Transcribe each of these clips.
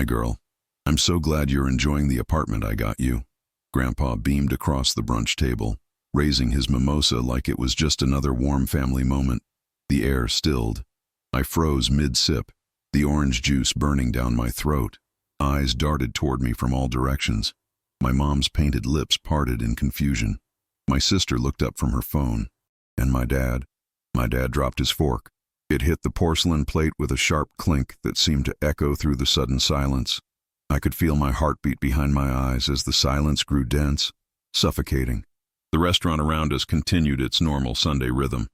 My girl, I'm so glad you're enjoying the apartment I got you. Grandpa beamed across the brunch table, raising his mimosa like it was just another warm family moment. The air stilled. I froze mid-sip, the orange juice burning down my throat. Eyes darted toward me from all directions. My mom's painted lips parted in confusion. My sister looked up from her phone. And my dad dropped his fork. It hit the porcelain plate with a sharp clink that seemed to echo through the sudden silence. I could feel my heartbeat behind my eyes as the silence grew dense, suffocating. The restaurant around us continued its normal Sunday rhythm.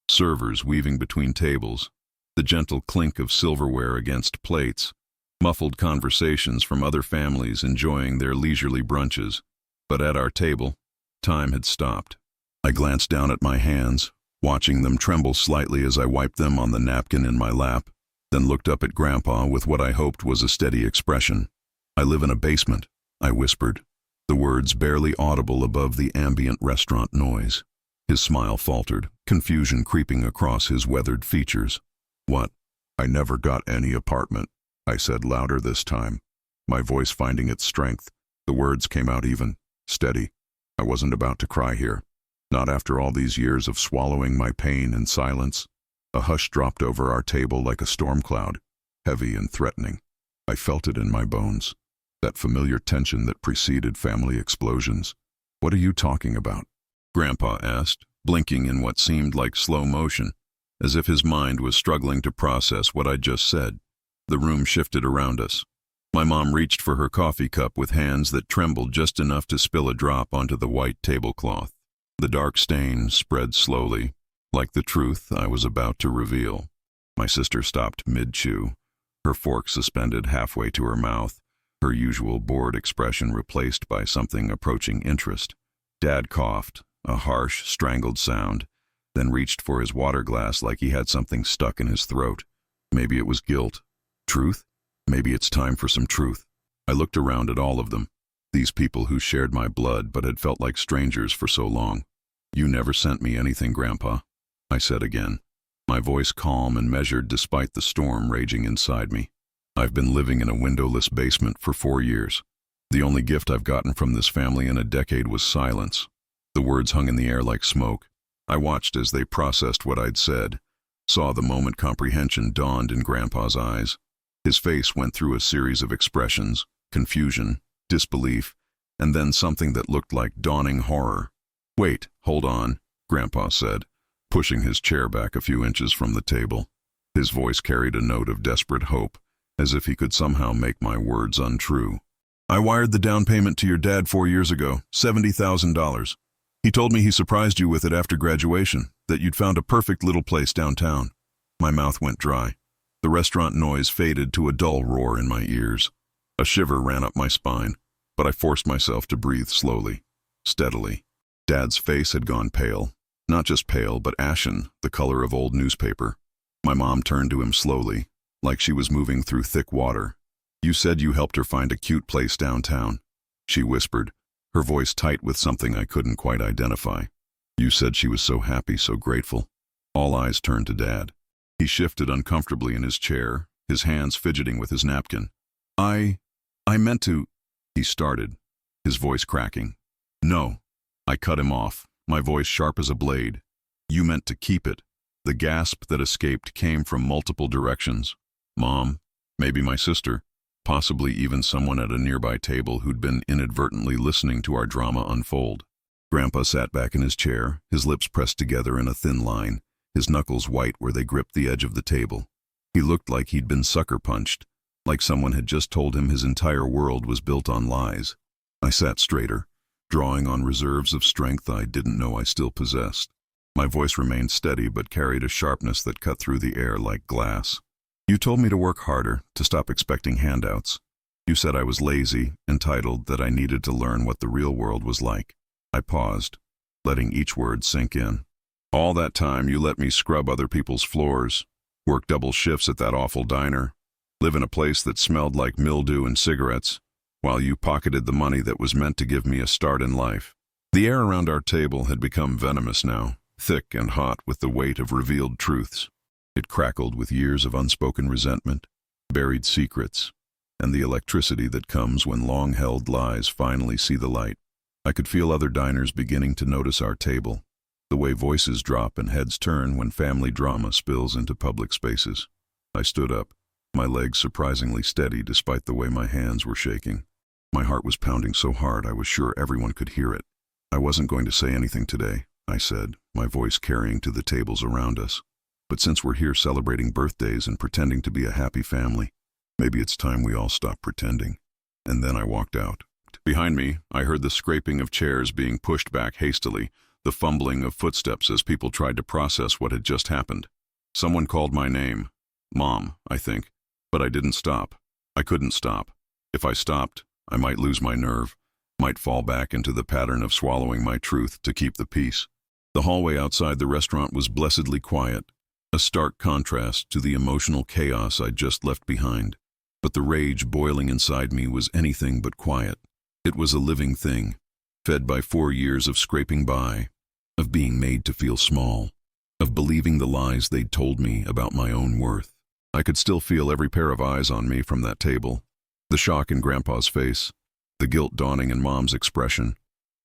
Servers weaving between tables, the gentle clink of silverware against plates, muffled conversations from other families enjoying their leisurely brunches. But at our table, time had stopped. I glanced down at my hands, watching them tremble slightly as I wiped them on the napkin in my lap, then looked up at Grandpa with what I hoped was a steady expression. "I live in a basement," I whispered, the words barely audible above the ambient restaurant noise. His smile faltered, confusion creeping across his weathered features. "What? I never got any apartment," I said louder this time, my voice finding its strength. The words came out even, steady. I wasn't about to cry here. Not after all these years of swallowing my pain in silence. A hush dropped over our table like a storm cloud, heavy and threatening. I felt it in my bones, that familiar tension that preceded family explosions. "What are you talking about?" Grandpa asked, blinking in what seemed like slow motion, as if his mind was struggling to process what I'd just said. The room shifted around us. My mom reached for her coffee cup with hands that trembled just enough to spill a drop onto the white tablecloth. The dark stain spread slowly, like the truth I was about to reveal. My sister stopped mid-chew, her fork suspended halfway to her mouth, her usual bored expression replaced by something approaching interest. Dad coughed, a harsh, strangled sound, then reached for his water glass like he had something stuck in his throat. Maybe it was guilt. Truth? Maybe it's time for some truth. I looked around at all of them, these people who shared my blood but had felt like strangers for so long. "You never sent me anything, Grandpa," I said again, my voice calm and measured despite the storm raging inside me. "I've been living in a windowless basement for 4 years. The only gift I've gotten from this family in a decade was silence." The words hung in the air like smoke. I watched as they processed what I'd said, saw the moment comprehension dawned in Grandpa's eyes. His face went through a series of expressions, confusion, disbelief, and then something that looked like dawning horror. "Wait, hold on," Grandpa said, pushing his chair back a few inches from the table. His voice carried a note of desperate hope, as if he could somehow make my words untrue. "I wired the down payment to your dad 4 years ago, $70,000. He told me he surprised you with it after graduation, that you'd found a perfect little place downtown." My mouth went dry. The restaurant noise faded to a dull roar in my ears. A shiver ran up my spine, but I forced myself to breathe slowly, steadily. Dad's face had gone pale, not just pale, but ashen, the color of old newspaper. My mom turned to him slowly, like she was moving through thick water. "You said you helped her find a cute place downtown," she whispered, her voice tight with something I couldn't quite identify. "You said she was so happy, so grateful." All eyes turned to Dad. He shifted uncomfortably in his chair, his hands fidgeting with his napkin. I meant to," he started, his voice cracking. "No." I cut him off, my voice sharp as a blade. "You meant to keep it." The gasp that escaped came from multiple directions. Mom, maybe my sister, possibly even someone at a nearby table who'd been inadvertently listening to our drama unfold. Grandpa sat back in his chair, his lips pressed together in a thin line, his knuckles white where they gripped the edge of the table. He looked like he'd been sucker punched, like someone had just told him his entire world was built on lies. I sat straighter, drawing on reserves of strength I didn't know I still possessed. My voice remained steady but carried a sharpness that cut through the air like glass. "You told me to work harder, to stop expecting handouts. You said I was lazy, entitled, that I needed to learn what the real world was like." I paused, letting each word sink in. "All that time you let me scrub other people's floors, work double shifts at that awful diner, live in a place that smelled like mildew and cigarettes, while you pocketed the money that was meant to give me a start in life." The air around our table had become venomous now, thick and hot with the weight of revealed truths. It crackled with years of unspoken resentment, buried secrets, and the electricity that comes when long-held lies finally see the light. I could feel other diners beginning to notice our table, the way voices drop and heads turn when family drama spills into public spaces. I stood up, my legs surprisingly steady despite the way my hands were shaking. My heart was pounding so hard I was sure everyone could hear it. I wasn't going to say anything today, I said, my voice carrying to the tables around us. But since we're here celebrating birthdays and pretending to be a happy family, maybe it's time we all stop pretending. And then I walked out. Behind me, I heard the scraping of chairs being pushed back hastily, the fumbling of footsteps as people tried to process what had just happened. Someone called my name. Mom, I think. But I didn't stop. I couldn't stop. If I stopped, I might lose my nerve, might fall back into the pattern of swallowing my truth to keep the peace. The hallway outside the restaurant was blessedly quiet, a stark contrast to the emotional chaos I'd just left behind. But the rage boiling inside me was anything but quiet. It was a living thing, fed by 4 years of scraping by, of being made to feel small, of believing the lies they'd told me about my own worth. I could still feel every pair of eyes on me from that table, the shock in Grandpa's face, the guilt dawning in Mom's expression,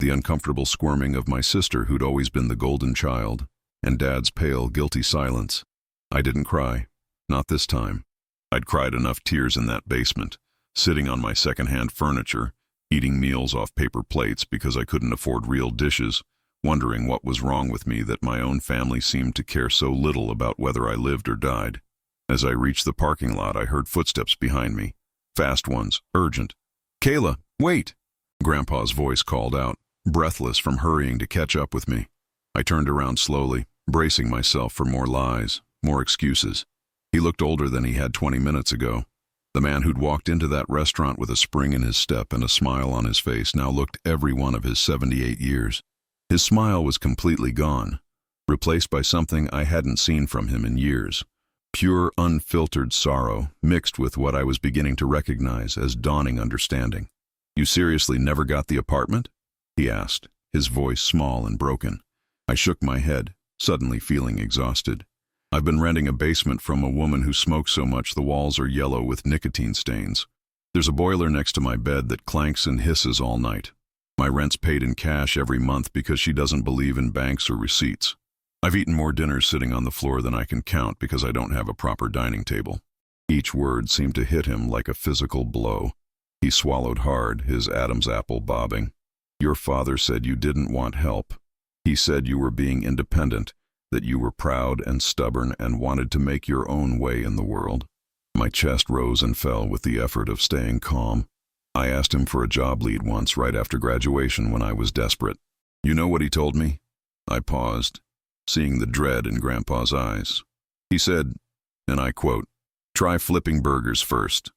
the uncomfortable squirming of my sister who'd always been the golden child, and Dad's pale, guilty silence. I didn't cry. Not this time. I'd cried enough tears in that basement, sitting on my second-hand furniture, eating meals off paper plates because I couldn't afford real dishes, wondering what was wrong with me that my own family seemed to care so little about whether I lived or died. As I reached the parking lot, I heard footsteps behind me. Fast ones, urgent. "Kayla, wait!" Grandpa's voice called out, breathless from hurrying to catch up with me. I turned around slowly, bracing myself for more lies, more excuses. He looked older than he had 20 minutes ago. The man who'd walked into that restaurant with a spring in his step and a smile on his face now looked every one of his 78 years. His smile was completely gone, replaced by something I hadn't seen from him in years. Pure, unfiltered sorrow, mixed with what I was beginning to recognize as dawning understanding. "You seriously never got the apartment?" he asked, his voice small and broken. I shook my head, suddenly feeling exhausted. "I've been renting a basement from a woman who smokes so much the walls are yellow with nicotine stains. There's a boiler next to my bed that clanks and hisses all night. My rent's paid in cash every month because she doesn't believe in banks or receipts. I've eaten more dinners sitting on the floor than I can count because I don't have a proper dining table." Each word seemed to hit him like a physical blow. He swallowed hard, his Adam's apple bobbing. "Your father said you didn't want help. He said you were being independent, that you were proud and stubborn and wanted to make your own way in the world." My chest rose and fell with the effort of staying calm. I asked him for a job lead once right after graduation when I was desperate. "You know what he told me?" I paused, seeing the dread in Grandpa's eyes. He said, and I quote, "Try flipping burgers first.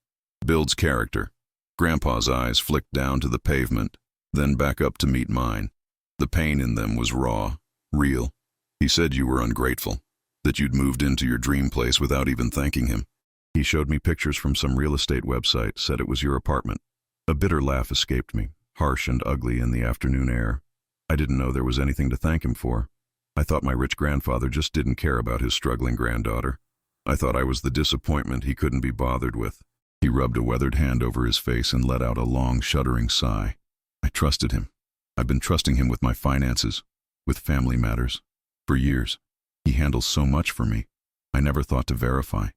Builds character." Grandpa's eyes flicked down to the pavement, then back up to meet mine. The pain in them was raw, real. "He said you were ungrateful, that you'd moved into your dream place without even thanking him. He showed me pictures from some real estate website, said it was your apartment." A bitter laugh escaped me, harsh and ugly in the afternoon air. I didn't know there was anything to thank him for. I thought my rich grandfather just didn't care about his struggling granddaughter. I thought I was the disappointment he couldn't be bothered with. He rubbed a weathered hand over his face and let out a long, shuddering sigh. I trusted him. I've been trusting him with my finances, with family matters, for years. He handles so much for me. I never thought to verify.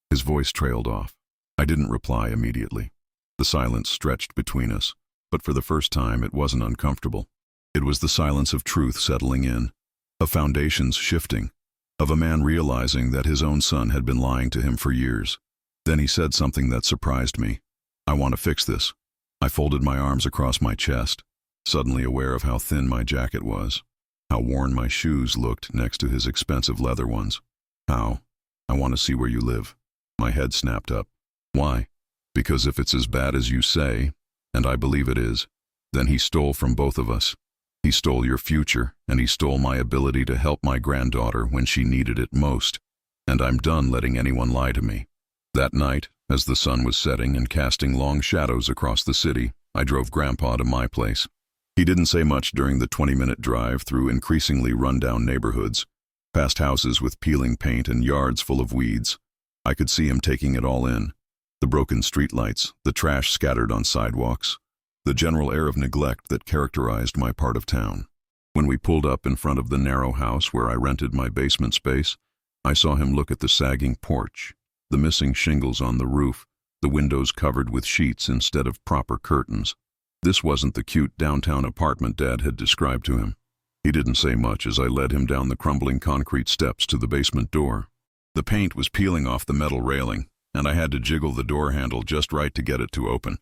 His voice trailed off. I didn't reply immediately. The silence stretched between us, but for the first time it wasn't uncomfortable. It was the silence of truth settling in, of foundations shifting, of a man realizing that his own son had been lying to him for years. Then he said something that surprised me. "I want to fix this." I folded my arms across my chest, suddenly aware of how thin my jacket was, how worn my shoes looked next to his expensive leather ones. "How?" "I want to see where you live." My head snapped up. "Why?" "Because if it's as bad as you say, and I believe it is, then he stole from both of us. He stole your future, and he stole my ability to help my granddaughter when she needed it most. And I'm done letting anyone lie to me." That night, as the sun was setting and casting long shadows across the city, I drove Grandpa to my place. He didn't say much during the 20-minute drive through increasingly run-down neighborhoods, past houses with peeling paint and yards full of weeds. I could see him taking it all in. The broken streetlights, the trash scattered on sidewalks, the general air of neglect that characterized my part of town. When we pulled up in front of the narrow house where I rented my basement space, I saw him look at the sagging porch, the missing shingles on the roof, the windows covered with sheets instead of proper curtains. This wasn't the cute downtown apartment Dad had described to him. He didn't say much as I led him down the crumbling concrete steps to the basement door. The paint was peeling off the metal railing, and I had to jiggle the door handle just right to get it to open,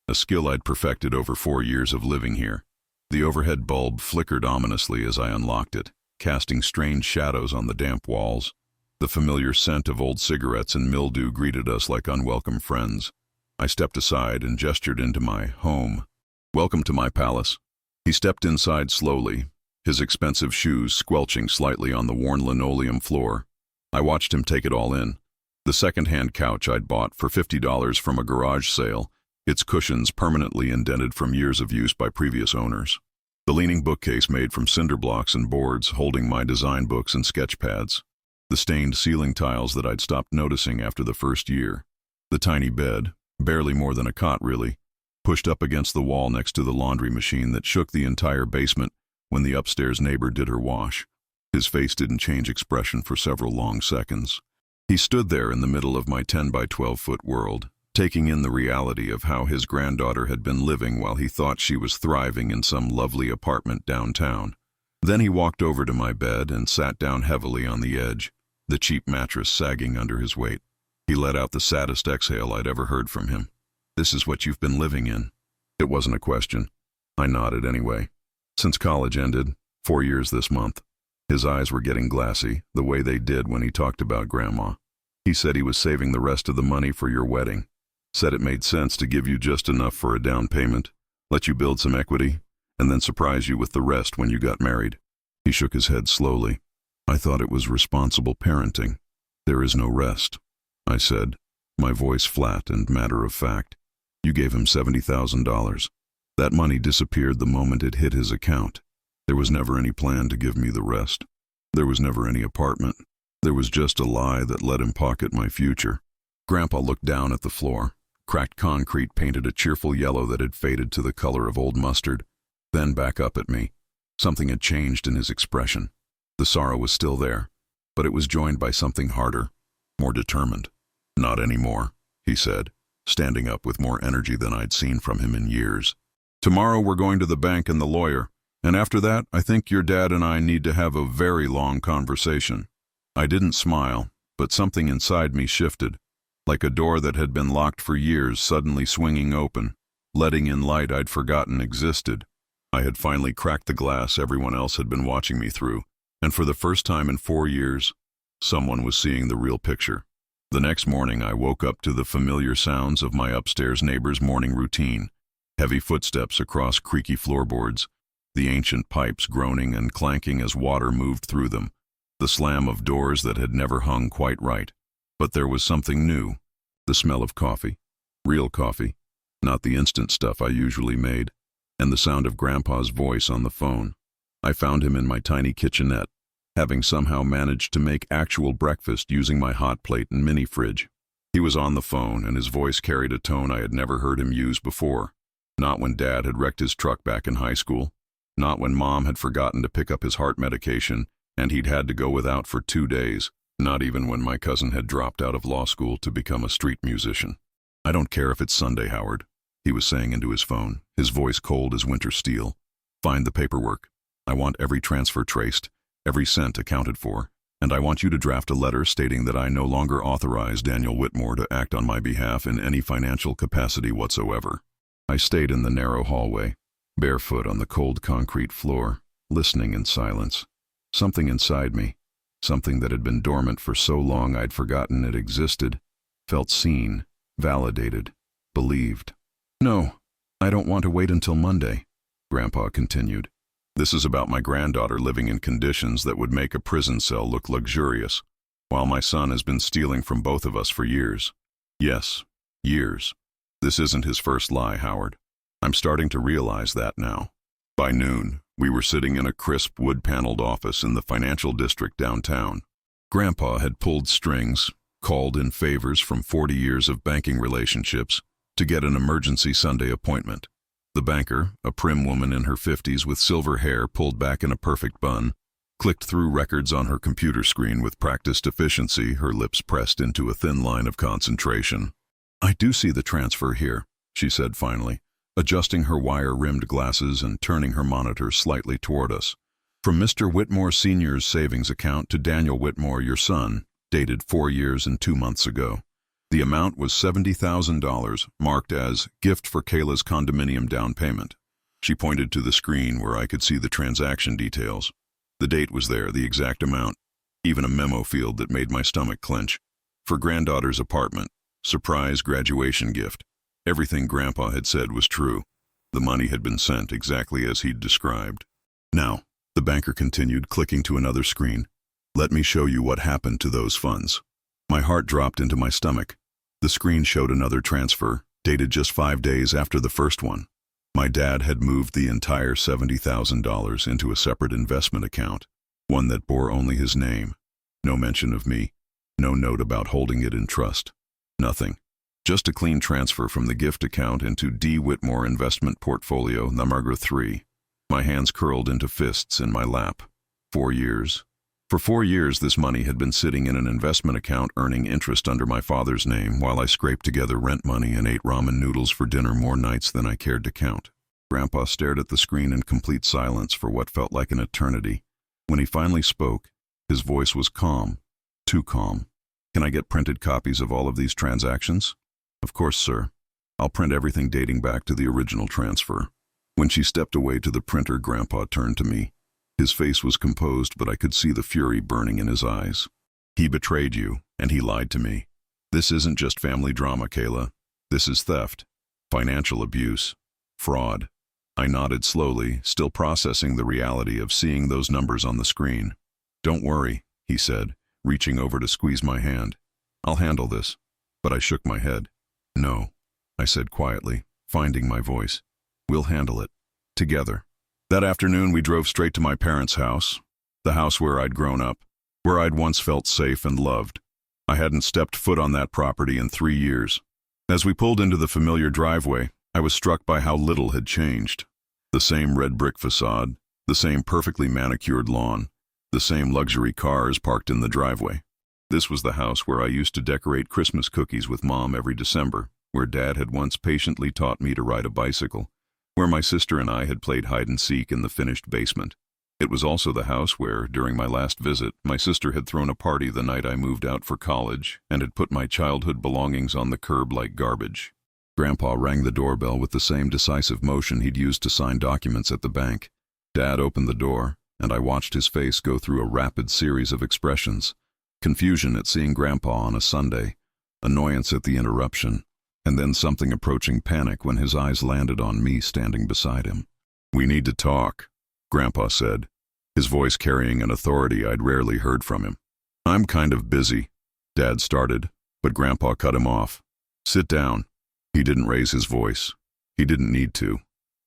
a skill I'd perfected over 4 years of living here. The overhead bulb flickered ominously as I unlocked it, casting strange shadows on the damp walls. The familiar scent of old cigarettes and mildew greeted us like unwelcome friends. I stepped aside and gestured into my home. "Welcome to my palace." He stepped inside slowly, his expensive shoes squelching slightly on the worn linoleum floor. I watched him take it all in. The second-hand couch I'd bought for $50 from a garage sale, its cushions permanently indented from years of use by previous owners. The leaning bookcase made from cinder blocks and boards holding my design books and sketch pads. The stained ceiling tiles that I'd stopped noticing after the first year. The tiny bed, barely more than a cot really, pushed up against the wall next to the laundry machine that shook the entire basement when the upstairs neighbor did her wash. His face didn't change expression for several long seconds. He stood there in the middle of my 10 by 12-foot world, taking in the reality of how his granddaughter had been living while he thought she was thriving in some lovely apartment downtown. Then he walked over to my bed and sat down heavily on the edge, the cheap mattress sagging under his weight. He let out the saddest exhale I'd ever heard from him. "This is what you've been living in." It wasn't a question. I nodded anyway. Since college ended, 4 years this month. His eyes were getting glassy, the way they did when he talked about Grandma. "He said he was saving the rest of the money for your wedding. Said it made sense to give you just enough for a down payment, let you build some equity, and then surprise you with the rest when you got married." He shook his head slowly. "I thought it was responsible parenting." "There is no rest," I said, my voice flat and matter-of-fact. "You gave him $70,000. That money disappeared the moment it hit his account. There was never any plan to give me the rest. There was never any apartment. There was just a lie that let him pocket my future." Grandpa looked down at the floor. Cracked concrete painted a cheerful yellow that had faded to the color of old mustard. Then back up at me. Something had changed in his expression. The sorrow was still there, but it was joined by something harder, more determined. "Not anymore," he said, standing up with more energy than I'd seen from him in years. "Tomorrow we're going to the bank and the lawyer, and after that I think your dad and I need to have a very long conversation." I didn't smile, but something inside me shifted, like a door that had been locked for years suddenly swinging open, letting in light I'd forgotten existed. I had finally cracked the glass everyone else had been watching me through, and for the first time in 4 years, someone was seeing the real picture. The next morning I woke up to the familiar sounds of my upstairs neighbor's morning routine, heavy footsteps across creaky floorboards, the ancient pipes groaning and clanking as water moved through them, the slam of doors that had never hung quite right. But there was something new, the smell of coffee, real coffee, not the instant stuff I usually made, and the sound of Grandpa's voice on the phone. I found him in my tiny kitchenette, having somehow managed to make actual breakfast using my hot plate and mini fridge. He was on the phone, and his voice carried a tone I had never heard him use before. Not when Dad had wrecked his truck back in high school, not when Mom had forgotten to pick up his heart medication and he'd had to go without for 2 days, not even when my cousin had dropped out of law school to become a street musician. "I don't care if it's Sunday, Howard," he was saying into his phone, his voice cold as winter steel. "Find the paperwork. I want every transfer traced, every cent accounted for, and I want you to draft a letter stating that I no longer authorize Daniel Whitmore to act on my behalf in any financial capacity whatsoever." I stayed in the narrow hallway, barefoot on the cold concrete floor, listening in silence. Something inside me, something that had been dormant for so long I'd forgotten it existed, felt seen, validated, believed. "No, I don't want to wait until Monday," Grandpa continued. "This is about my granddaughter living in conditions that would make a prison cell look luxurious, while my son has been stealing from both of us for years. Yes, years. This isn't his first lie, Howard. I'm starting to realize that now." By noon, we were sitting in a crisp wood-paneled office in the financial district downtown. Grandpa had pulled strings, called in favors from 40 years of banking relationships to get an emergency Sunday appointment. The banker, a prim woman in her 50s with silver hair pulled back in a perfect bun, clicked through records on her computer screen with practiced efficiency, her lips pressed into a thin line of concentration. "I do see the transfer here," she said finally, adjusting her wire-rimmed glasses and turning her monitor slightly toward us. "From Mr. Whitmore Sr.'s savings account to Daniel Whitmore, your son, dated 4 years and 2 months ago. The amount was $70,000, marked as gift for Kayla's condominium down payment." She pointed to the screen where I could see the transaction details. The date was there, the exact amount, even a memo field that made my stomach clench. For granddaughter's apartment, surprise graduation gift. Everything Grandpa had said was true. The money had been sent exactly as he'd described. "Now," the banker continued, clicking to another screen, "let me show you what happened to those funds." My heart dropped into my stomach. The screen showed another transfer, dated just 5 days after the first one. My dad had moved the entire $70,000 into a separate investment account, one that bore only his name. No mention of me, no note about holding it in trust. Nothing. Just a clean transfer from the gift account into D. Whitmore Investment Portfolio Number 3. My hands curled into fists in my lap. 4 years. For 4 years, this money had been sitting in an investment account earning interest under my father's name while I scraped together rent money and ate ramen noodles for dinner more nights than I cared to count. Grandpa stared at the screen in complete silence for what felt like an eternity. When he finally spoke, his voice was calm, too calm. "Can I get printed copies of all of these transactions?" "Of course, sir. I'll print everything dating back to the original transfer." When she stepped away to the printer, Grandpa turned to me. His face was composed, but I could see the fury burning in his eyes. "He betrayed you, and he lied to me. This isn't just family drama, Kayla. This is theft, financial abuse, fraud." I nodded slowly, still processing the reality of seeing those numbers on the screen. "Don't worry," he said, reaching over to squeeze my hand. "I'll handle this." But I shook my head. "No," I said quietly, finding my voice. "We'll handle it. Together." That afternoon, we drove straight to my parents' house, the house where I'd grown up, where I'd once felt safe and loved. I hadn't stepped foot on that property in 3 years. As we pulled into the familiar driveway, I was struck by how little had changed. The same red brick facade, the same perfectly manicured lawn, the same luxury cars parked in the driveway. This was the house where I used to decorate Christmas cookies with Mom every December, where Dad had once patiently taught me to ride a bicycle, where my sister and I had played hide-and-seek in the finished basement. It was also the house where, during my last visit, my sister had thrown a party the night I moved out for college and had put my childhood belongings on the curb like garbage. Grandpa rang the doorbell with the same decisive motion he'd used to sign documents at the bank. Dad opened the door, and I watched his face go through a rapid series of expressions. Confusion at seeing Grandpa on a Sunday, annoyance at the interruption, and then something approaching panic when his eyes landed on me standing beside him. "We need to talk," Grandpa said, his voice carrying an authority I'd rarely heard from him. "I'm kind of busy," Dad started, but Grandpa cut him off. "Sit down." He didn't raise his voice. He didn't need to.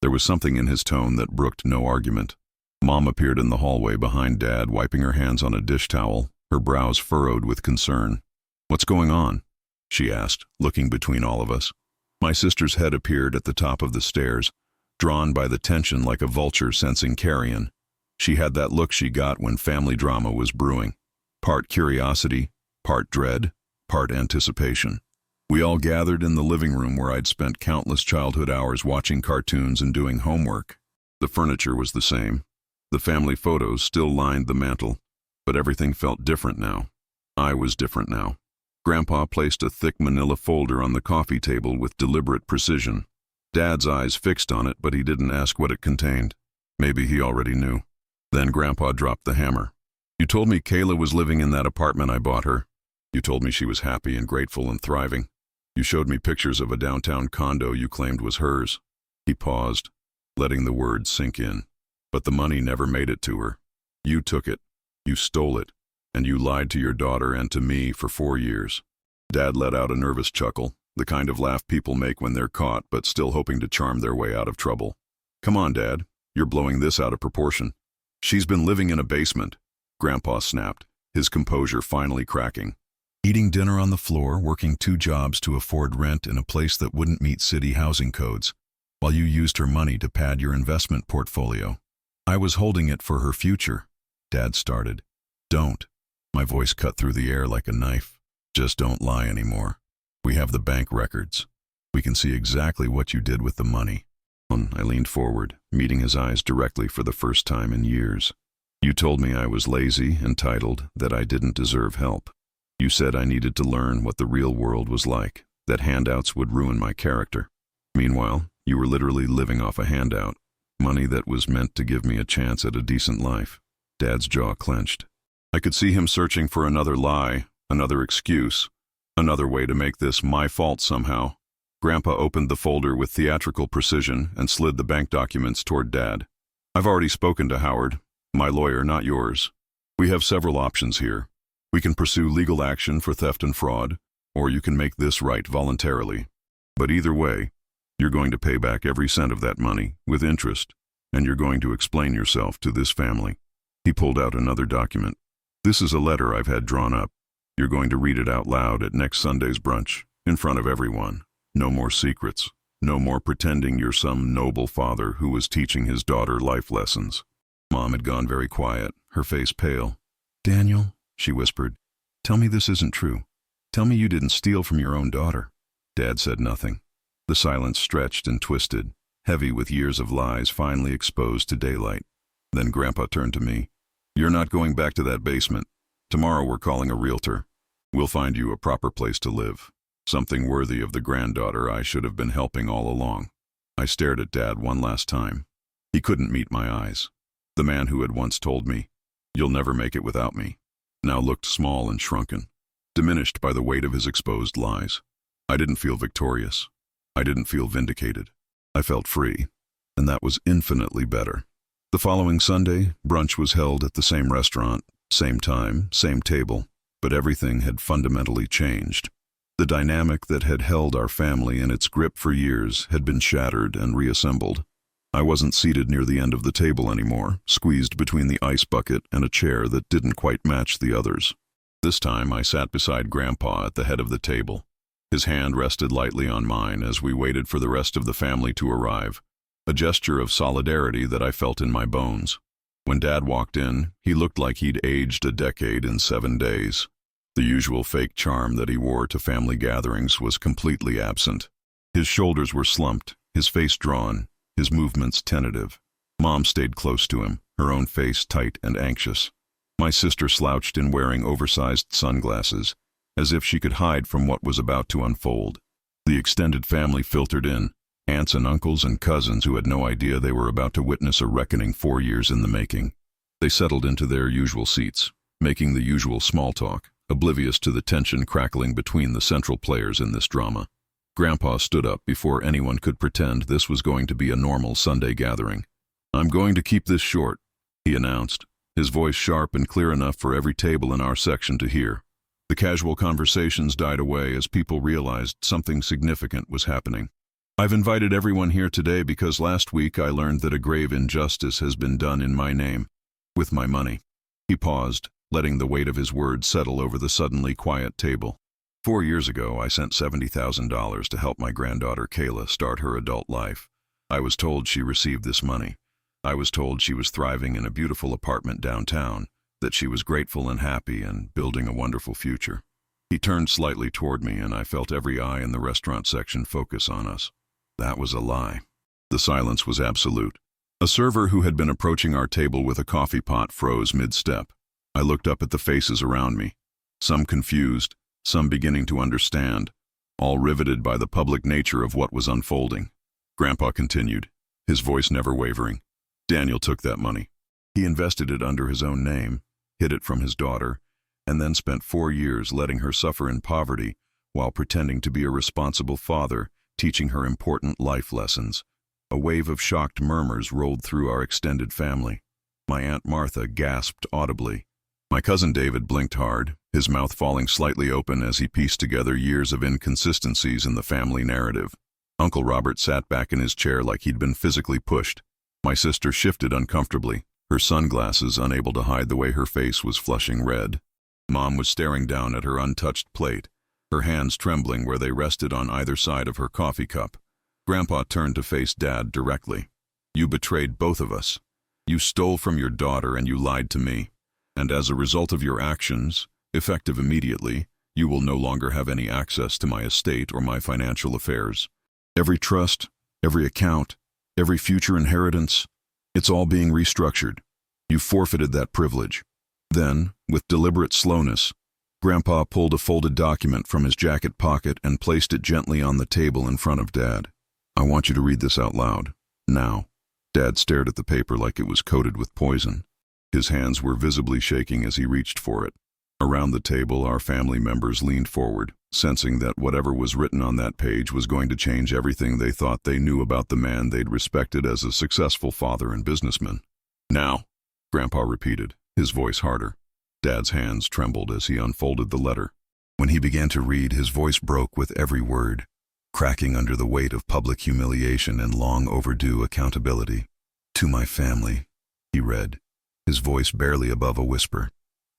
There was something in his tone that brooked no argument. Mom appeared in the hallway behind Dad, wiping her hands on a dish towel, her brows furrowed with concern. "What's going on?" she asked, looking between all of us. My sister's head appeared at the top of the stairs, drawn by the tension like a vulture sensing carrion. She had that look she got when family drama was brewing. Part curiosity, part dread, part anticipation. We all gathered in the living room where I'd spent countless childhood hours watching cartoons and doing homework. The furniture was the same. The family photos still lined the mantel, but everything felt different now. I was different now. Grandpa placed a thick manila folder on the coffee table with deliberate precision. Dad's eyes fixed on it, but he didn't ask what it contained. Maybe he already knew. Then Grandpa dropped the hammer. "You told me Kayla was living in that apartment I bought her. You told me she was happy and grateful and thriving. You showed me pictures of a downtown condo you claimed was hers." He paused, letting the words sink in. "But the money never made it to her. You took it. You stole it. And you lied to your daughter and to me for 4 years. Dad let out a nervous chuckle, the kind of laugh people make when they're caught but still hoping to charm their way out of trouble. "Come on, Dad. You're blowing this out of proportion." "She's been living in a basement," Grandpa snapped, his composure finally cracking. Eating dinner on the floor, working 2 jobs to afford rent in a place that wouldn't meet city housing codes, while you used her money to pad your investment portfolio. I was holding it for her future. Dad started. Don't. My voice cut through the air like a knife. Just don't lie anymore. We have the bank records. We can see exactly what you did with the money. I leaned forward, meeting his eyes directly for the first time in years. You told me I was lazy, entitled, that I didn't deserve help. You said I needed to learn what the real world was like, that handouts would ruin my character. Meanwhile, you were literally living off a handout, money that was meant to give me a chance at a decent life. Dad's jaw clenched. I could see him searching for another lie, another excuse, another way to make this my fault somehow. Grandpa opened the folder with theatrical precision and slid the bank documents toward Dad. I've already spoken to Howard, my lawyer, not yours. We have several options here. We can pursue legal action for theft and fraud, or you can make this right voluntarily. But either way, you're going to pay back every cent of that money, with interest, and you're going to explain yourself to this family. He pulled out another document. This is a letter I've had drawn up. You're going to read it out loud at next Sunday's brunch, in front of everyone. No more secrets. No more pretending you're some noble father who was teaching his daughter life lessons. Mom had gone very quiet, her face pale. Daniel, she whispered, tell me this isn't true. Tell me you didn't steal from your own daughter. Dad said nothing. The silence stretched and twisted, heavy with years of lies finally exposed to daylight. Then Grandpa turned to me. You're not going back to that basement. Tomorrow we're calling a realtor. We'll find you a proper place to live. Something worthy of the granddaughter I should have been helping all along. I stared at Dad one last time. He couldn't meet my eyes. The man who had once told me, you'll never make it without me, now looked small and shrunken, diminished by the weight of his exposed lies. I didn't feel victorious. I didn't feel vindicated. I felt free, and that was infinitely better. The following Sunday, brunch was held at the same restaurant, same time, same table, but everything had fundamentally changed. The dynamic that had held our family in its grip for years had been shattered and reassembled. I wasn't seated near the end of the table anymore, squeezed between the ice bucket and a chair that didn't quite match the others. This time I sat beside Grandpa at the head of the table. His hand rested lightly on mine as we waited for the rest of the family to arrive, a gesture of solidarity that I felt in my bones. When Dad walked in, he looked like he'd aged a decade in 7 days. The usual fake charm that he wore to family gatherings was completely absent. His shoulders were slumped, his face drawn, his movements tentative. Mom stayed close to him, her own face tight and anxious. My sister slouched in wearing oversized sunglasses, as if she could hide from what was about to unfold. The extended family filtered in, aunts and uncles and cousins who had no idea they were about to witness a reckoning 4 years in the making. They settled into their usual seats, making the usual small talk, oblivious to the tension crackling between the central players in this drama. Grandpa stood up before anyone could pretend this was going to be a normal Sunday gathering. I'm going to keep this short, he announced, his voice sharp and clear enough for every table in our section to hear. The casual conversations died away as people realized something significant was happening. I've invited everyone here today because last week I learned that a grave injustice has been done in my name, with my money. He paused, letting the weight of his words settle over the suddenly quiet table. 4 years ago, I sent $70,000 to help my granddaughter Kayla start her adult life. I was told she received this money. I was told she was thriving in a beautiful apartment downtown, that she was grateful and happy and building a wonderful future. He turned slightly toward me, and I felt every eye in the restaurant section focus on us. That was a lie. The silence was absolute. A server who had been approaching our table with a coffee pot froze mid-step. I looked up at the faces around me, some confused, some beginning to understand, all riveted by the public nature of what was unfolding. Grandpa continued, his voice never wavering. Daniel took that money. He invested it under his own name, hid it from his daughter, and then spent 4 years letting her suffer in poverty while pretending to be a responsible father, teaching her important life lessons. A wave of shocked murmurs rolled through our extended family. My Aunt Martha gasped audibly. My cousin David blinked hard, his mouth falling slightly open as he pieced together years of inconsistencies in the family narrative. Uncle Robert sat back in his chair like he'd been physically pushed. My sister shifted uncomfortably, her sunglasses unable to hide the way her face was flushing red. Mom was staring down at her untouched plate, her hands trembling where they rested on either side of her coffee cup. Grandpa turned to face Dad directly. "You betrayed both of us. You stole from your daughter and you lied to me. And as a result of your actions, effective immediately, you will no longer have any access to my estate or my financial affairs. Every trust, every account, every future inheritance, it's all being restructured. You forfeited that privilege." Then, with deliberate slowness, Grandpa pulled a folded document from his jacket pocket and placed it gently on the table in front of Dad. "I want you to read this out loud. Now." Dad stared at the paper like it was coated with poison. His hands were visibly shaking as he reached for it. Around the table, our family members leaned forward, sensing that whatever was written on that page was going to change everything they thought they knew about the man they'd respected as a successful father and businessman. "Now," Grandpa repeated, his voice harder. Dad's hands trembled as he unfolded the letter. When he began to read, his voice broke with every word, cracking under the weight of public humiliation and long overdue accountability. "To my family," he read, his voice barely above a whisper.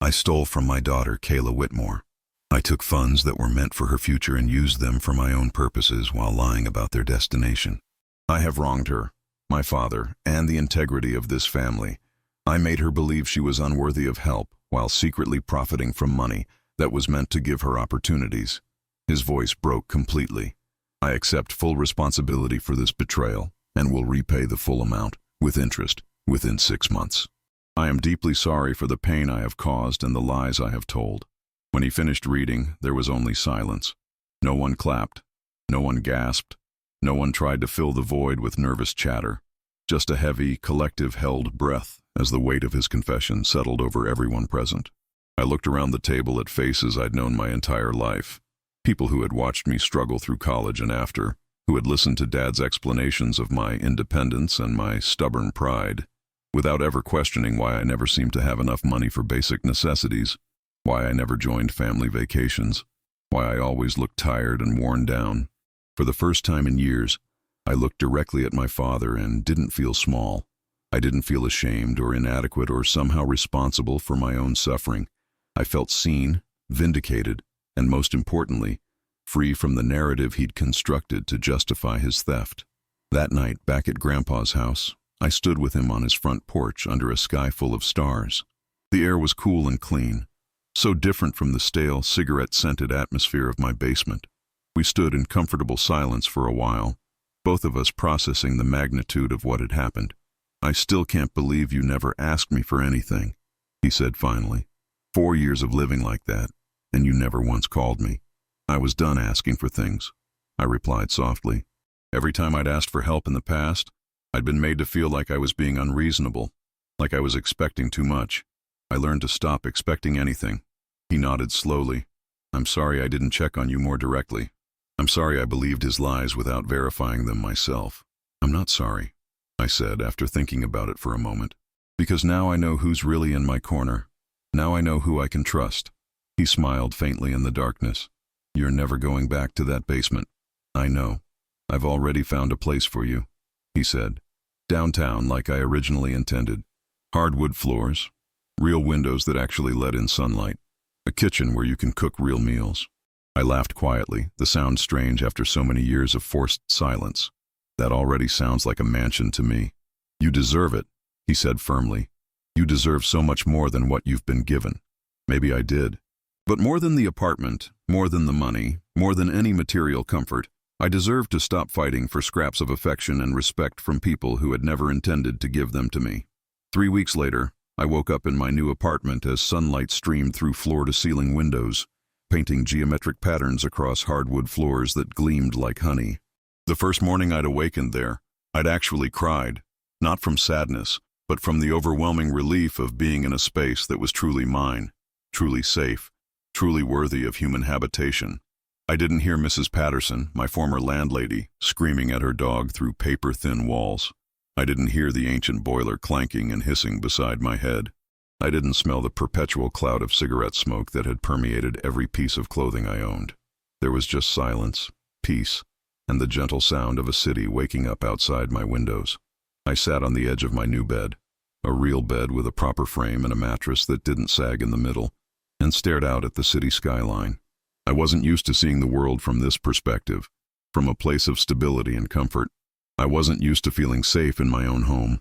"I stole from my daughter, Kayla Whitmore. I took funds that were meant for her future and used them for my own purposes while lying about their destination. I have wronged her, my father, and the integrity of this family. I made her believe she was unworthy of help while secretly profiting from money that was meant to give her opportunities." His voice broke completely. "I accept full responsibility for this betrayal and will repay the full amount, with interest, within 6 months. I am deeply sorry for the pain I have caused and the lies I have told." When he finished reading, there was only silence. No one clapped. No one gasped. No one tried to fill the void with nervous chatter. Just a heavy, collective held breath as the weight of his confession settled over everyone present. I looked around the table at faces I'd known my entire life. People who had watched me struggle through college and after, who had listened to Dad's explanations of my independence and my stubborn pride, without ever questioning why I never seemed to have enough money for basic necessities, why I never joined family vacations, why I always looked tired and worn down. For the first time in years, I looked directly at my father and didn't feel small. I didn't feel ashamed or inadequate or somehow responsible for my own suffering. I felt seen, vindicated, and most importantly, free from the narrative he'd constructed to justify his theft. That night, back at Grandpa's house, I stood with him on his front porch under a sky full of stars. The air was cool and clean, so different from the stale, cigarette-scented atmosphere of my basement. We stood in comfortable silence for a while, both of us processing the magnitude of what had happened. "I still can't believe you never asked me for anything," he said finally. 4 years of living like that, and you never once called me." "I was done asking for things," I replied softly. "Every time I'd asked for help in the past, I'd been made to feel like I was being unreasonable, like I was expecting too much. I learned to stop expecting anything." He nodded slowly. "I'm sorry I didn't check on you more directly. I'm sorry I believed his lies without verifying them myself." "I'm not sorry," I said after thinking about it for a moment, "because now I know who's really in my corner. Now I know who I can trust." He smiled faintly in the darkness. "You're never going back to that basement." "I know. I've already found a place for you," he said. "Downtown like I originally intended. Hardwood floors, real windows that actually let in sunlight, a kitchen where you can cook real meals." I laughed quietly, the sound strange after so many years of forced silence. "That already sounds like a mansion to me." "You deserve it," he said firmly. "You deserve so much more than what you've been given." Maybe I did. But more than the apartment, more than the money, more than any material comfort, I deserved to stop fighting for scraps of affection and respect from people who had never intended to give them to me. 3 weeks later, I woke up in my new apartment as sunlight streamed through floor-to-ceiling windows, painting geometric patterns across hardwood floors that gleamed like honey. The first morning I'd awakened there, I'd actually cried, not from sadness, but from the overwhelming relief of being in a space that was truly mine, truly safe, truly worthy of human habitation. I didn't hear Mrs. Patterson, my former landlady, screaming at her dog through paper-thin walls. I didn't hear the ancient boiler clanking and hissing beside my head. I didn't smell the perpetual cloud of cigarette smoke that had permeated every piece of clothing I owned. There was just silence, peace, and the gentle sound of a city waking up outside my windows. I sat on the edge of my new bed, a real bed with a proper frame and a mattress that didn't sag in the middle, and stared out at the city skyline. I wasn't used to seeing the world from this perspective, from a place of stability and comfort. I wasn't used to feeling safe in my own home.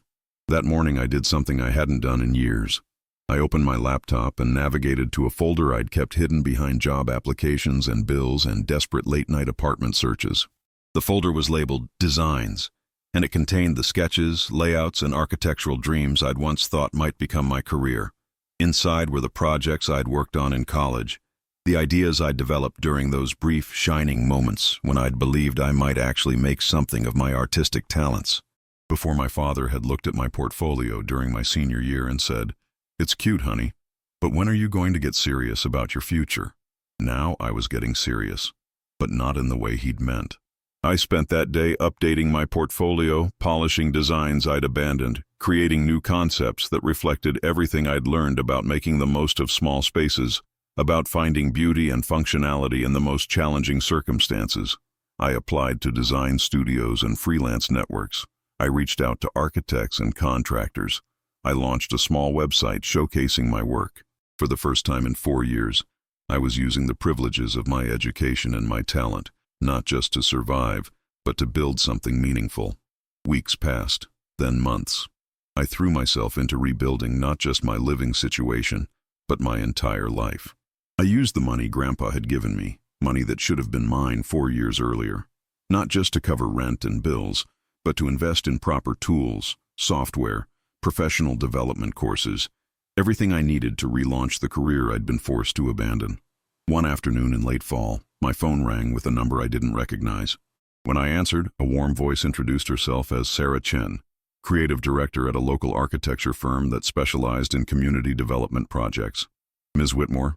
That morning I did something I hadn't done in years. I opened my laptop and navigated to a folder I'd kept hidden behind job applications and bills and desperate late-night apartment searches. The folder was labeled Designs, and it contained the sketches, layouts, and architectural dreams I'd once thought might become my career. Inside were the projects I'd worked on in college, the ideas I'd developed during those brief, shining moments when I'd believed I might actually make something of my artistic talents. Before my father had looked at my portfolio during my senior year and said, "It's cute, honey, but when are you going to get serious about your future?" Now I was getting serious, but not in the way he'd meant. I spent that day updating my portfolio, polishing designs I'd abandoned, creating new concepts that reflected everything I'd learned about making the most of small spaces, about finding beauty and functionality in the most challenging circumstances. I applied to design studios and freelance networks. I reached out to architects and contractors. I launched a small website showcasing my work. For the first time in 4 years, I was using the privileges of my education and my talent, not just to survive, but to build something meaningful. Weeks passed, then months. I threw myself into rebuilding not just my living situation, but my entire life. I used the money Grandpa had given me, money that should have been mine 4 years earlier, not just to cover rent and bills, but to invest in proper tools, software, professional development courses, everything I needed to relaunch the career I'd been forced to abandon. One afternoon in late fall, my phone rang with a number I didn't recognize. When I answered, a warm voice introduced herself as Sarah Chen, creative director at a local architecture firm that specialized in community development projects. "Ms. Whitmore,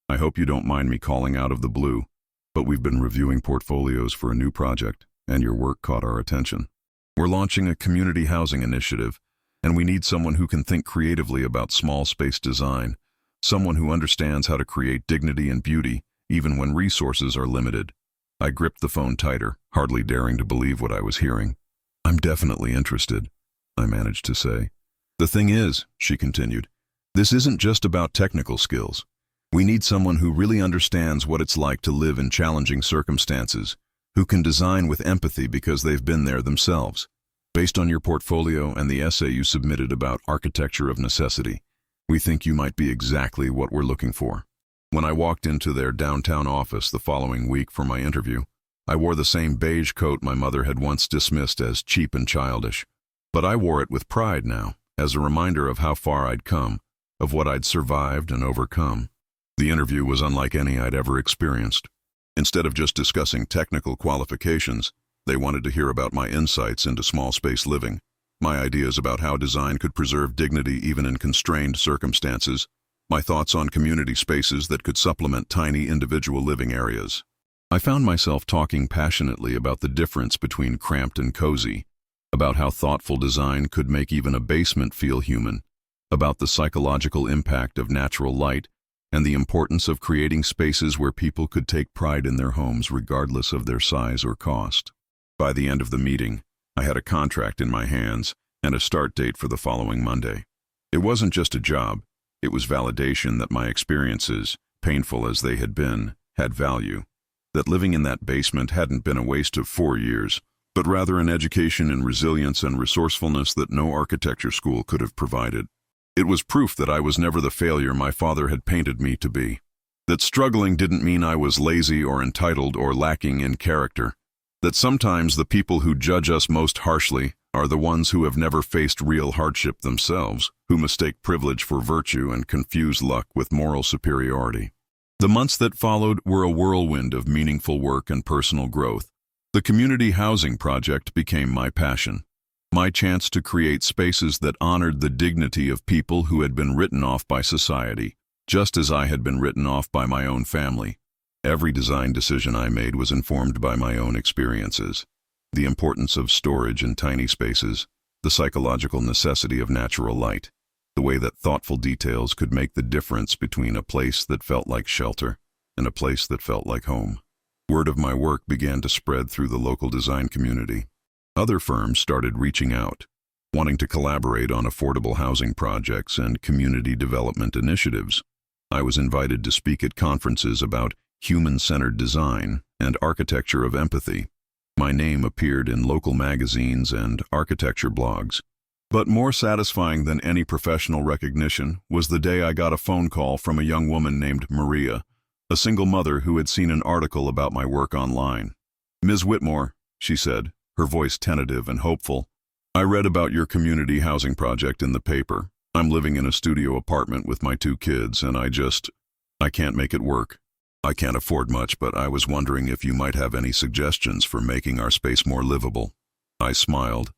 I hope you don't mind me calling out of the blue, but we've been reviewing portfolios for a new project, and your work caught our attention. We're launching a community housing initiative, and we need someone who can think creatively about small space design, someone who understands how to create dignity and beauty, even when resources are limited." I gripped the phone tighter, hardly daring to believe what I was hearing. "I'm definitely interested," I managed to say. "The thing is," she continued, "this isn't just about technical skills. We need someone who really understands what it's like to live in challenging circumstances, who can design with empathy because they've been there themselves. Based on your portfolio and the essay you submitted about architecture of necessity, we think you might be exactly what we're looking for." When I walked into their downtown office the following week for my interview, I wore the same beige coat my mother had once dismissed as cheap and childish. But I wore it with pride now, as a reminder of how far I'd come, of what I'd survived and overcome. The interview was unlike any I'd ever experienced. Instead of just discussing technical qualifications, they wanted to hear about my insights into small space living, my ideas about how design could preserve dignity even in constrained circumstances, my thoughts on community spaces that could supplement tiny individual living areas. I found myself talking passionately about the difference between cramped and cozy, about how thoughtful design could make even a basement feel human, about the psychological impact of natural light, and the importance of creating spaces where people could take pride in their homes regardless of their size or cost. By the end of the meeting, I had a contract in my hands and a start date for the following Monday. It wasn't just a job. It was validation that my experiences, painful as they had been, had value, that living in that basement hadn't been a waste of 4 years, but rather an education in resilience and resourcefulness that no architecture school could have provided. It was proof that I was never the failure my father had painted me to be, that struggling didn't mean I was lazy or entitled or lacking in character, that sometimes the people who judge us most harshly are the ones who have never faced real hardship themselves, who mistake privilege for virtue and confuse luck with moral superiority. The months that followed were a whirlwind of meaningful work and personal growth. The community housing project became my passion, my chance to create spaces that honored the dignity of people who had been written off by society, just as I had been written off by my own family. Every design decision I made was informed by my own experiences. The importance of storage in tiny spaces, the psychological necessity of natural light, the way that thoughtful details could make the difference between a place that felt like shelter and a place that felt like home. Word of my work began to spread through the local design community. Other firms started reaching out, wanting to collaborate on affordable housing projects and community development initiatives. I was invited to speak at conferences about human-centered design and architecture of empathy. My name appeared in local magazines and architecture blogs. But more satisfying than any professional recognition was the day I got a phone call from a young woman named Maria, a single mother who had seen an article about my work online. "Ms. Whitmore," she said, her voice tentative and hopeful, "I read about your community housing project in the paper. I'm living in a studio apartment with my 2 kids, and I can't make it work. I can't afford much, but I was wondering if you might have any suggestions for making our space more livable." I smiled,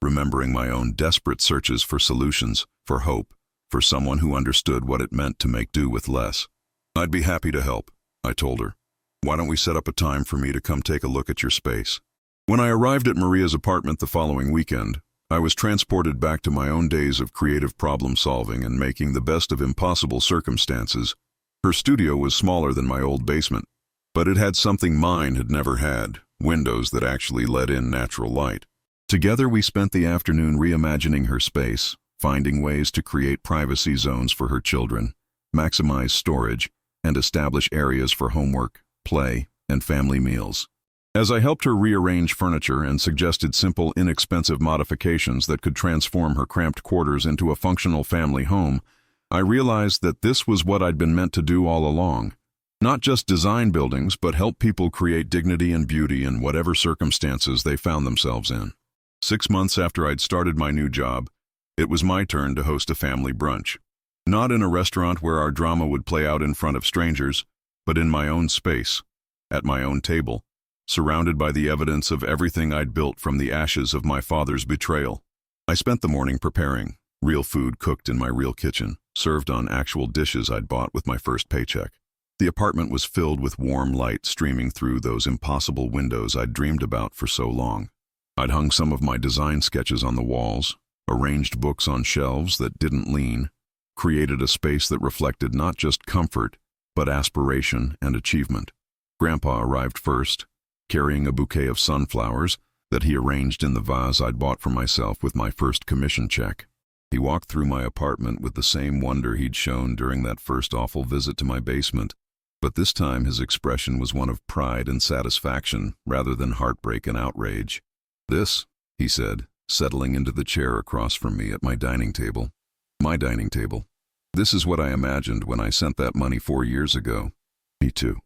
remembering my own desperate searches for solutions, for hope, for someone who understood what it meant to make do with less. "I'd be happy to help," I told her. "Why don't we set up a time for me to come take a look at your space?" When I arrived at Maria's apartment the following weekend, I was transported back to my own days of creative problem-solving and making the best of impossible circumstances. Her studio was smaller than my old basement, but it had something mine had never had: windows that actually let in natural light. Together we spent the afternoon reimagining her space, finding ways to create privacy zones for her children, maximize storage, and establish areas for homework, play, and family meals. As I helped her rearrange furniture and suggested simple, inexpensive modifications that could transform her cramped quarters into a functional family home, I realized that this was what I'd been meant to do all along. Not just design buildings, but help people create dignity and beauty in whatever circumstances they found themselves in. 6 months after I'd started my new job, it was my turn to host a family brunch. Not in a restaurant where our drama would play out in front of strangers, but in my own space, at my own table, surrounded by the evidence of everything I'd built from the ashes of my father's betrayal. I spent the morning preparing, real food cooked in my real kitchen, served on actual dishes I'd bought with my first paycheck. The apartment was filled with warm light streaming through those impossible windows I'd dreamed about for so long. I'd hung some of my design sketches on the walls, arranged books on shelves that didn't lean, created a space that reflected not just comfort, but aspiration and achievement. Grandpa arrived first, carrying a bouquet of sunflowers that he arranged in the vase I'd bought for myself with my first commission check. He walked through my apartment with the same wonder he'd shown during that first awful visit to my basement, but this time his expression was one of pride and satisfaction rather than heartbreak and outrage. "This," he said, settling into the chair across from me at my dining table. "My dining table. This is what I imagined when I sent that money 4 years ago." "Me too,"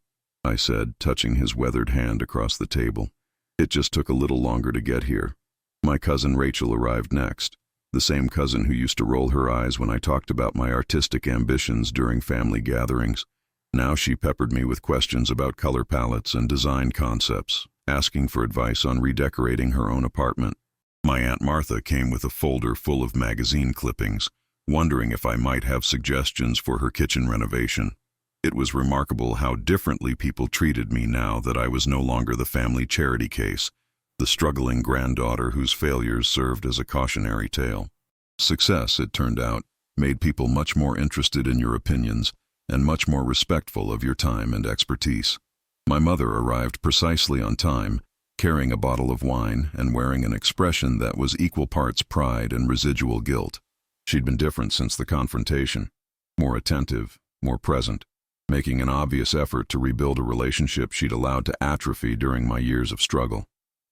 I said, touching his weathered hand across the table. "It just took a little longer to get here." My cousin Rachel arrived next, the same cousin who used to roll her eyes when I talked about my artistic ambitions during family gatherings. Now she peppered me with questions about color palettes and design concepts, asking for advice on redecorating her own apartment. My Aunt Martha came with a folder full of magazine clippings, wondering if I might have suggestions for her kitchen renovation. It was remarkable how differently people treated me now that I was no longer the family charity case, the struggling granddaughter whose failures served as a cautionary tale. Success, it turned out, made people much more interested in your opinions and much more respectful of your time and expertise. My mother arrived precisely on time, carrying a bottle of wine and wearing an expression that was equal parts pride and residual guilt. She'd been different since the confrontation, more attentive, more present, making an obvious effort to rebuild a relationship she'd allowed to atrophy during my years of struggle.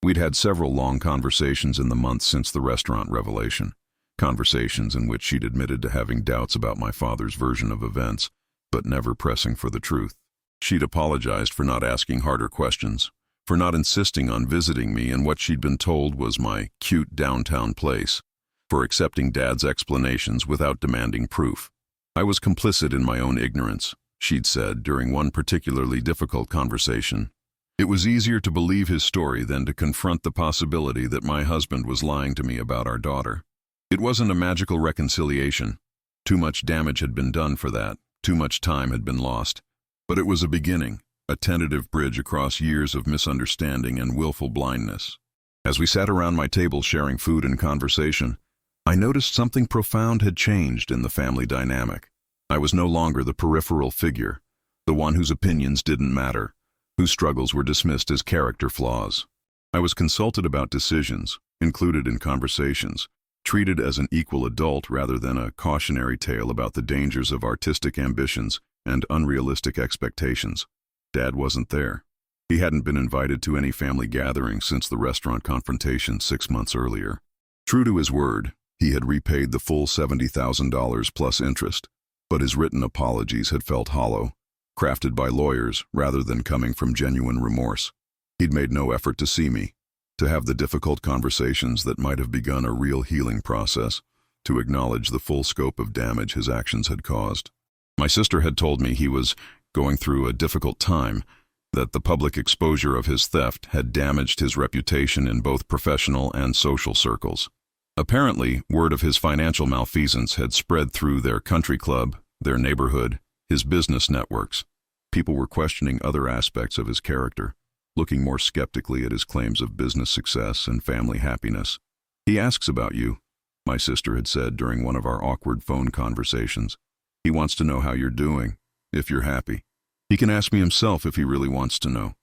We'd had several long conversations in the months since the restaurant revelation, conversations in which she'd admitted to having doubts about my father's version of events, but never pressing for the truth. She'd apologized for not asking harder questions, for not insisting on visiting me in what she'd been told was my cute downtown place, for accepting Dad's explanations without demanding proof. I was complicit in my own ignorance, she'd said during one particularly difficult conversation. It was easier to believe his story than to confront the possibility that my husband was lying to me about our daughter. It wasn't a magical reconciliation. Too much damage had been done for that. Too much time had been lost. But it was a beginning, a tentative bridge across years of misunderstanding and willful blindness. As we sat around my table sharing food and conversation, I noticed something profound had changed in the family dynamic. I was no longer the peripheral figure, the one whose opinions didn't matter, whose struggles were dismissed as character flaws. I was consulted about decisions, included in conversations, treated as an equal adult rather than a cautionary tale about the dangers of artistic ambitions and unrealistic expectations. Dad wasn't there. He hadn't been invited to any family gathering since the restaurant confrontation 6 months earlier. True to his word, he had repaid the full $70,000 plus interest, but his written apologies had felt hollow, crafted by lawyers rather than coming from genuine remorse. He'd made no effort to see me, to have the difficult conversations that might have begun a real healing process, to acknowledge the full scope of damage his actions had caused. My sister had told me he was going through a difficult time, that the public exposure of his theft had damaged his reputation in both professional and social circles. Apparently, word of his financial malfeasance had spread through their country club, their neighborhood, his business networks. People were questioning other aspects of his character, looking more skeptically at his claims of business success and family happiness. "He asks about you," my sister had said during one of our awkward phone conversations. "He wants to know how you're doing, if you're happy." "He can ask me himself if he really wants to know,"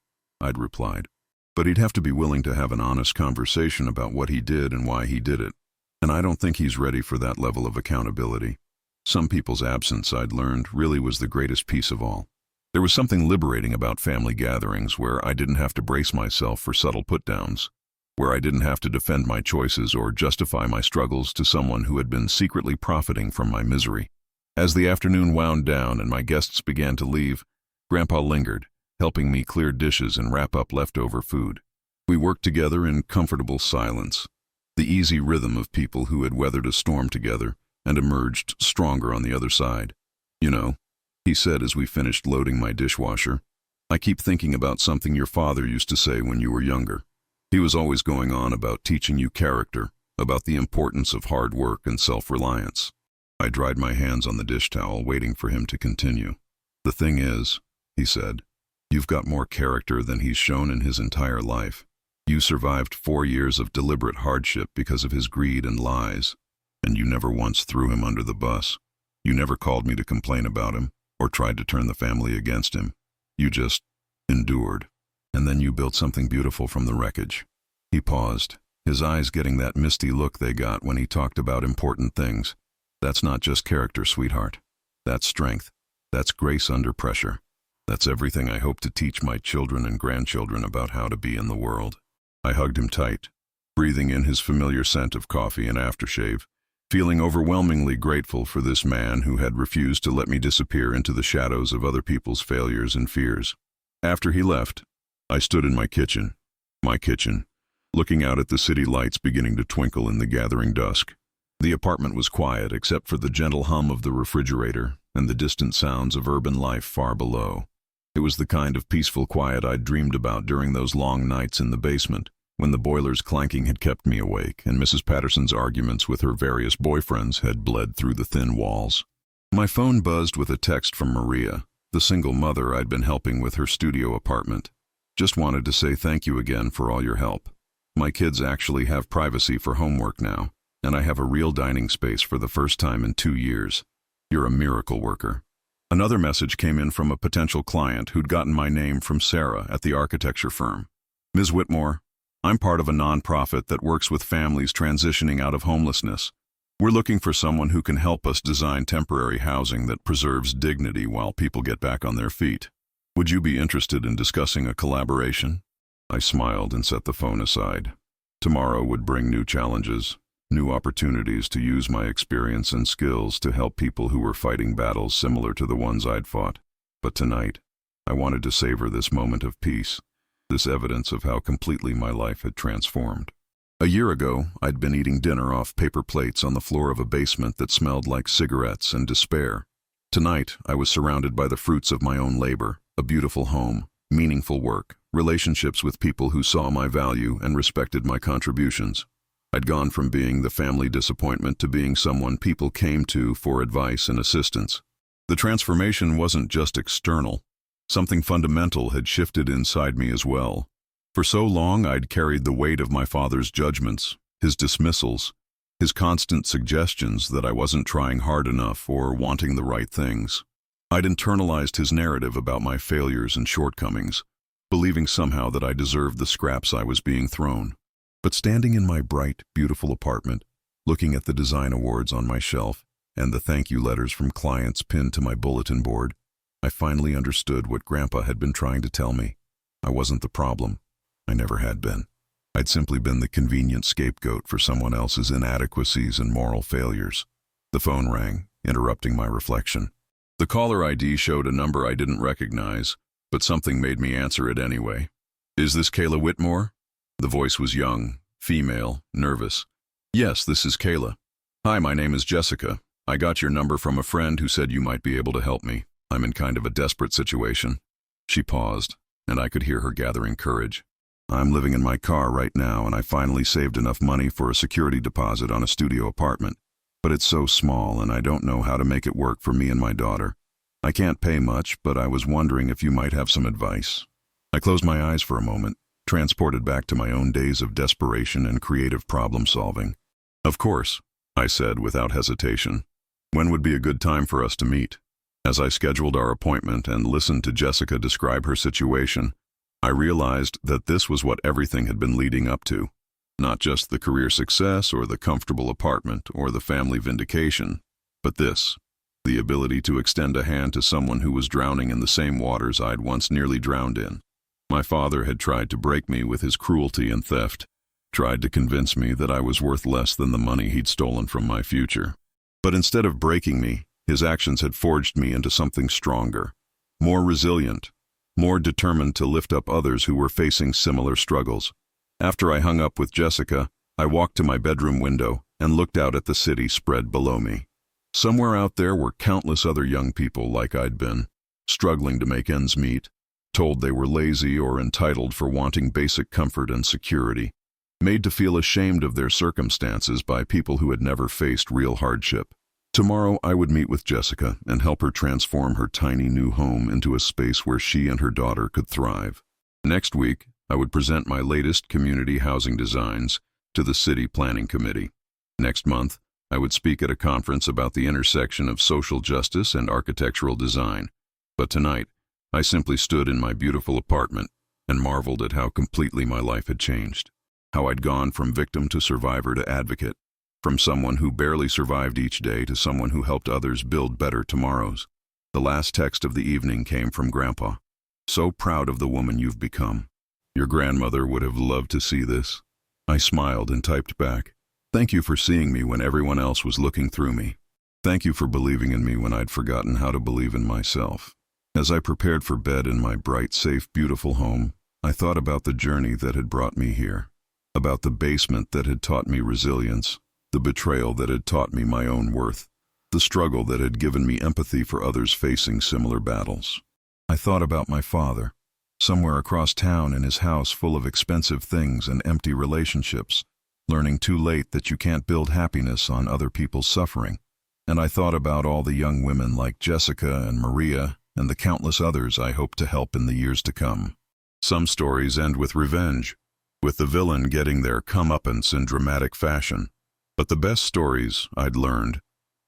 I'd replied. "But he'd have to be willing to have an honest conversation about what he did and why he did it. And I don't think he's ready for that level of accountability." Some people's absence, I'd learned, really was the greatest piece of all. There was something liberating about family gatherings where I didn't have to brace myself for subtle put-downs, where I didn't have to defend my choices or justify my struggles to someone who had been secretly profiting from my misery. As the afternoon wound down and my guests began to leave, Grandpa lingered, helping me clear dishes and wrap up leftover food. We worked together in comfortable silence, the easy rhythm of people who had weathered a storm together and emerged stronger on the other side. "You know," he said as we finished loading my dishwasher, "I keep thinking about something your father used to say when you were younger. He was always going on about teaching you character, about the importance of hard work and self-reliance." I dried my hands on the dish towel, waiting for him to continue. "The thing is," he said, "you've got more character than he's shown in his entire life. You survived 4 years of deliberate hardship because of his greed and lies, and you never once threw him under the bus. You never called me to complain about him or tried to turn the family against him. You just endured. And then you built something beautiful from the wreckage." He paused, his eyes getting that misty look they got when he talked about important things. "That's not just character, sweetheart. That's strength. That's grace under pressure. That's everything I hope to teach my children and grandchildren about how to be in the world." I hugged him tight, breathing in his familiar scent of coffee and aftershave, feeling overwhelmingly grateful for this man who had refused to let me disappear into the shadows of other people's failures and fears. After he left, I stood in my kitchen, looking out at the city lights beginning to twinkle in the gathering dusk. The apartment was quiet except for the gentle hum of the refrigerator and the distant sounds of urban life far below. It was the kind of peaceful quiet I'd dreamed about during those long nights in the basement, when the boiler's clanking had kept me awake and Mrs. Patterson's arguments with her various boyfriends had bled through the thin walls. My phone buzzed with a text from Maria, the single mother I'd been helping with her studio apartment. "Just wanted to say thank you again for all your help. My kids actually have privacy for homework now, and I have a real dining space for the first time in 2 years. You're a miracle worker." Another message came in from a potential client who'd gotten my name from Sarah at the architecture firm. "Ms. Whitmore, I'm part of a nonprofit that works with families transitioning out of homelessness. We're looking for someone who can help us design temporary housing that preserves dignity while people get back on their feet. Would you be interested in discussing a collaboration?" I smiled and set the phone aside. Tomorrow would bring new challenges, new opportunities to use my experience and skills to help people who were fighting battles similar to the ones I'd fought. But tonight, I wanted to savor this moment of peace, this evidence of how completely my life had transformed. A year ago, I'd been eating dinner off paper plates on the floor of a basement that smelled like cigarettes and despair. Tonight, I was surrounded by the fruits of my own labor, a beautiful home, meaningful work, relationships with people who saw my value and respected my contributions. I'd gone from being the family disappointment to being someone people came to for advice and assistance. The transformation wasn't just external. Something fundamental had shifted inside me as well. For so long, I'd carried the weight of my father's judgments, his dismissals, his constant suggestions that I wasn't trying hard enough or wanting the right things. I'd internalized his narrative about my failures and shortcomings, believing somehow that I deserved the scraps I was being thrown. But standing in my bright, beautiful apartment, Looking at the design awards on my shelf and the thank you letters from clients pinned to my bulletin board, I finally understood what Grandpa had been trying to tell me. I wasn't the problem. I never had been. I'd simply been the convenient scapegoat for someone else's inadequacies and moral failures. The phone rang, interrupting my reflection. The caller ID showed a number I didn't recognize, but something made me answer it anyway. "Is this Kayla Whitmore?" The voice was young, female, nervous. "Yes, this is Kayla. Hi, my name is Jessica. I got your number from a friend who said you might be able to help me. I'm in kind of a desperate situation." She paused, and I could hear her gathering courage. "I'm living in my car right now, and I finally saved enough money for a security deposit on a studio apartment. But it's so small, and I don't know how to make it work for me and my daughter. I can't pay much, but I was wondering if you might have some advice." I closed my eyes for a moment, transported back to my own days of desperation and creative problem-solving. "Of course," I said without hesitation. "When would be a good time for us to meet?" As I scheduled our appointment and listened to Jessica describe her situation, I realized that this was what everything had been leading up to. Not just the career success or the comfortable apartment or the family vindication, but this, the ability to extend a hand to someone who was drowning in the same waters I'd once nearly drowned in. My father had tried to break me with his cruelty and theft, tried to convince me that I was worth less than the money he'd stolen from my future. But instead of breaking me, his actions had forged me into something stronger, more resilient, more determined to lift up others who were facing similar struggles. After I hung up with Jessica, I walked to my bedroom window and looked out at the city spread below me. Somewhere out there were countless other young people like I'd been, struggling to make ends meet, told they were lazy or entitled for wanting basic comfort and security, made to feel ashamed of their circumstances by people who had never faced real hardship. Tomorrow I would meet with Jessica and help her transform her tiny new home into a space where she and her daughter could thrive. Next week, I would present my latest community housing designs to the City Planning Committee. Next month, I would speak at a conference about the intersection of social justice and architectural design. But tonight, I simply stood in my beautiful apartment and marveled at how completely my life had changed. How I'd gone from victim to survivor to advocate, from someone who barely survived each day to someone who helped others build better tomorrows. The last text of the evening came from Grandpa. "So proud of the woman you've become. Your grandmother would have loved to see this." I smiled and typed back, "Thank you for seeing me when everyone else was looking through me. Thank you for believing in me when I'd forgotten how to believe in myself." As I prepared for bed in my bright, safe, beautiful home, I thought about the journey that had brought me here, about the basement that had taught me resilience, the betrayal that had taught me my own worth, the struggle that had given me empathy for others facing similar battles. I thought about my father, somewhere across town in his house full of expensive things and empty relationships, learning too late that you can't build happiness on other people's suffering. And I thought about all the young women like Jessica and Maria and the countless others I hope to help in the years to come. Some stories end with revenge, with the villain getting their comeuppance in dramatic fashion. But the best stories, I'd learned,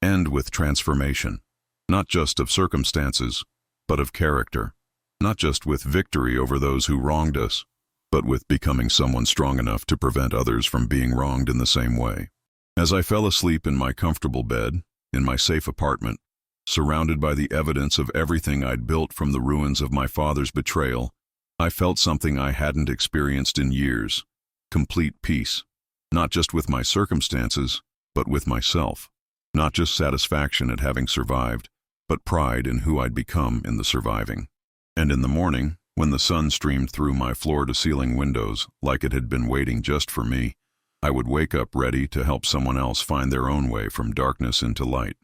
end with transformation, not just of circumstances, but of character. Not just with victory over those who wronged us, but with becoming someone strong enough to prevent others from being wronged in the same way. As I fell asleep in my comfortable bed, in my safe apartment, surrounded by the evidence of everything I'd built from the ruins of my father's betrayal, I felt something I hadn't experienced in years: complete peace. Not just with my circumstances, but with myself. Not just satisfaction at having survived, but pride in who I'd become in the surviving. And in the morning, when the sun streamed through my floor-to-ceiling windows like it had been waiting just for me, I would wake up ready to help someone else find their own way from darkness into light.